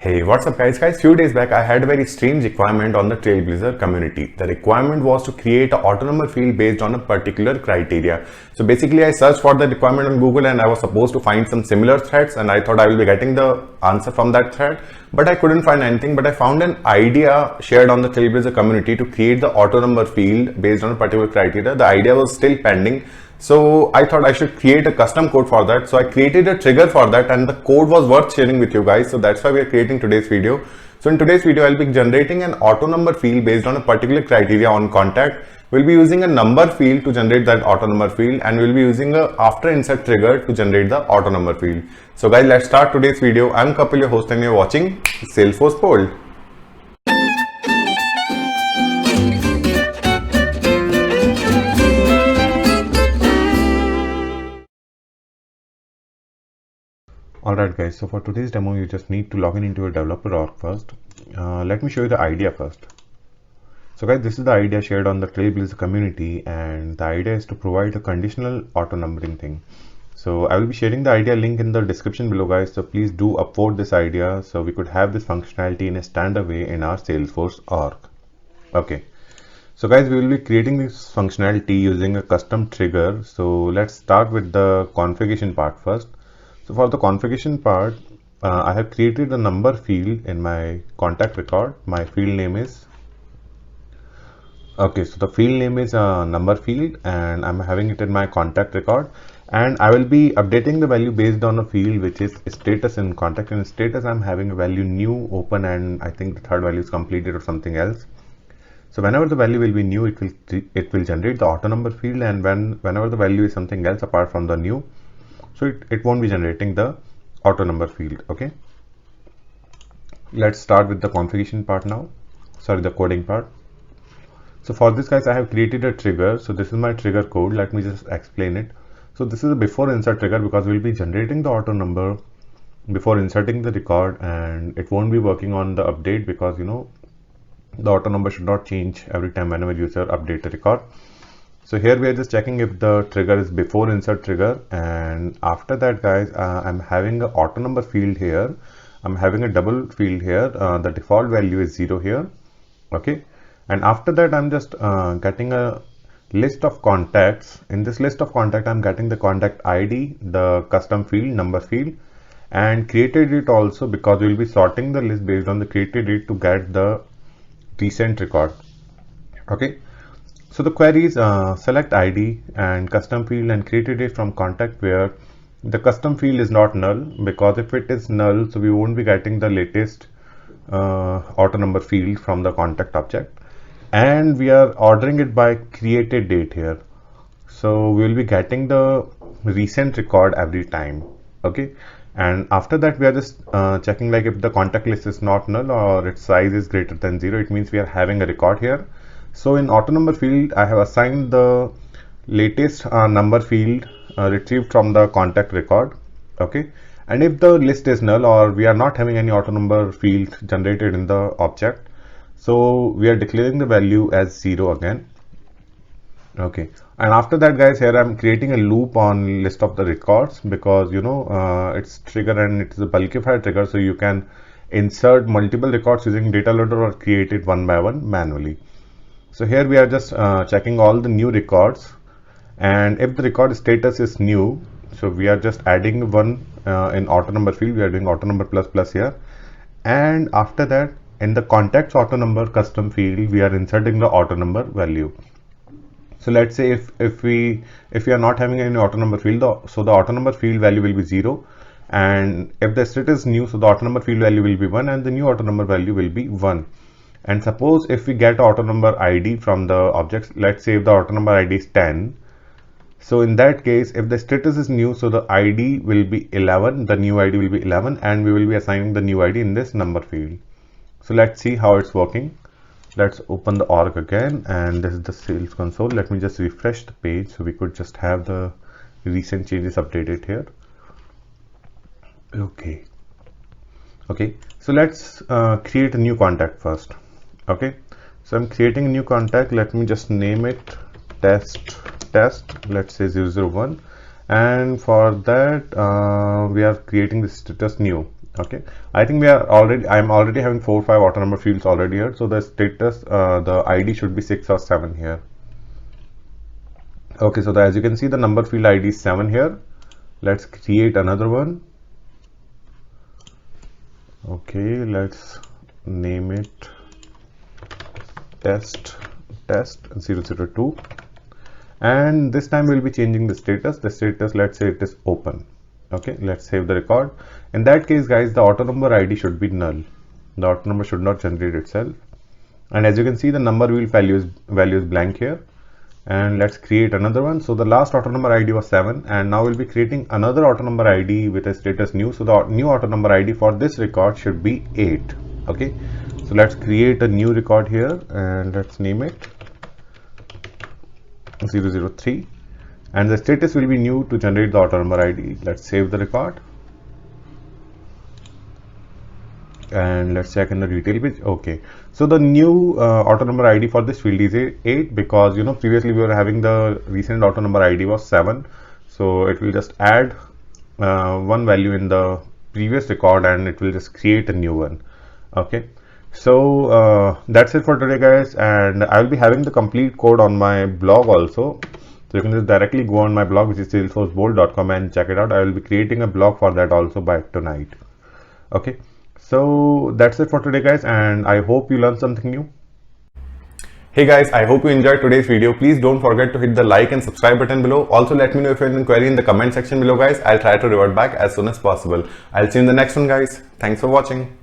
Hey, what's up guys? Few days back I had a very strange requirement on the Trailblazer community. The requirement was to create an autonomous field based on a particular criteria. So basically I searched for the requirement on Google and I was supposed to find some similar threads, and I thought I will be getting the answer from that thread, but I couldn't find anything. But I found an idea shared on the Trailblazer community to create the auto number field based on a particular criteria. The idea was still pending. So I thought I should create a custom code for that. So I created a trigger for that, and the code was worth sharing with you guys. So that's why we are creating today's video. So in today's video, I'll be generating an auto number field based on a particular criteria on contact. We'll be using a number field to generate that auto number field, and we'll be using a after insert trigger to generate the auto number field. So guys, let's start today's video. I'm Kapil, your host, and you're watching Salesforce Bold. Alright guys, so for today's demo you just need to log in into your developer org first. Let me show you the idea first. So guys, this is the idea shared on the Trailblazer community, and the idea is to provide a conditional auto numbering thing. So I will be sharing the idea link in the description below guys, so please do upvote this idea so we could have this functionality in a standard way in our Salesforce org. Okay, so guys, we will be creating this functionality using a custom trigger. So let's start with the configuration part first. So for the configuration part, I have created a number field in my contact record. My field name is, okay, so the field name is a number field, and I'm having it in my contact record, and I will be updating the value based on a field which is status in contact. In status, I'm having a value new, open, and I think the third value is completed or something else. So whenever the value will be new, it will generate the auto number field, and whenever the value is something else apart from the new, so it won't be generating the auto number field. Okay, let's start with the configuration part now, sorry, the coding part. So for this guys, I have created a trigger. So this is my trigger code. Let me just explain it. So this is a before insert trigger because we'll be generating the auto number before inserting the record, and it won't be working on the update because the auto number should not change every time whenever user update the record. So here we are just checking if the trigger is before insert trigger, and after that guys, I'm having a auto number field here. I'm having a double field here. The default value is 0 here. Okay, and after that I'm just getting a list of contacts. In this list of contact, I'm getting the contact ID, the custom field, number field, and created it also because we'll be sorting the list based on the created it to get the recent record. Okay. So the query is select ID and custom field and created it from contact where the custom field is not null, because if it is null, so we won't be getting the latest auto number field from the contact object, and we are ordering it by created date here. So we will be getting the recent record every time. Okay, and after that we are just checking like if the contact list is not null or its size is greater than 0, it means we are having a record here. So in auto number field, I have assigned the latest number field retrieved from the contact record. Okay, and if the list is null or we are not having any auto number field generated in the object, so we are declaring the value as 0 again. Okay, and after that guys, here I'm creating a loop on list of the records because it's trigger and it's a bulkified trigger, so you can insert multiple records using data loader or create it one by one manually. So here we are just checking all the new records, and if the record status is new, so we are just adding one in auto number field. We are doing auto number plus here, and after that in the contacts auto number custom field, we are inserting the auto number value. So let's say if we are not having any auto number field, so the auto number field value will be 0, and if the status is new, so the auto number field value will be 1 and the new auto number value will be 1. And suppose if we get auto number ID from the objects, let's say if the auto number ID is 10, so in that case, if the status is new, so the ID will be 11, the new ID will be 11, and we will be assigning the new ID in this number field. So let's see how it's working. Let's open the org again, and this is the sales console. Let me just refresh the page so we could just have the recent changes updated here. Okay, so let's create a new contact first. Okay, so I'm creating a new contact. Let me just name it test, let's say 001, and for that we are creating the status new. Okay, I think I'm already having 4 or 5 auto number fields already here, so the status, the ID should be 6 or 7 here. Okay, so as you can see, the number field ID is 7 here. Let's create another one. Okay, let's name it test 002, and this time we'll be changing the status. Let's say it is open. Okay, let's save the record. In that case, guys, the auto number ID should be null. The auto number should not generate itself, and as you can see, the number value is blank here. And let's create another one. So the last auto number ID was 7, and now we'll be creating another auto number ID with a status new. So the new auto number ID for this record should be 8. Okay, so let's create a new record here and let's name it 003, and the status will be new to generate the auto number ID. Let's save the record and let's check in the detail page. Okay, so the new auto number ID for this field is 8, because previously we were having the recent auto number ID was 7, so it will just add one value in the previous record and it will just create a new one. Okay, so that's it for today, guys, and I will be having the complete code on my blog also, so you can just directly go on my blog, which is salesforcebolt.com, and check it out. I will be creating a blog for that also by tonight. Okay, so that's it for today, guys, and I hope you learned something new. Hey guys, I hope you enjoyed today's video. Please don't forget to hit the like and subscribe button below. Also let me know if you have any query in the comment section below, guys. I'll try to revert back as soon as possible. I'll see you in the next one, guys. Thanks for watching.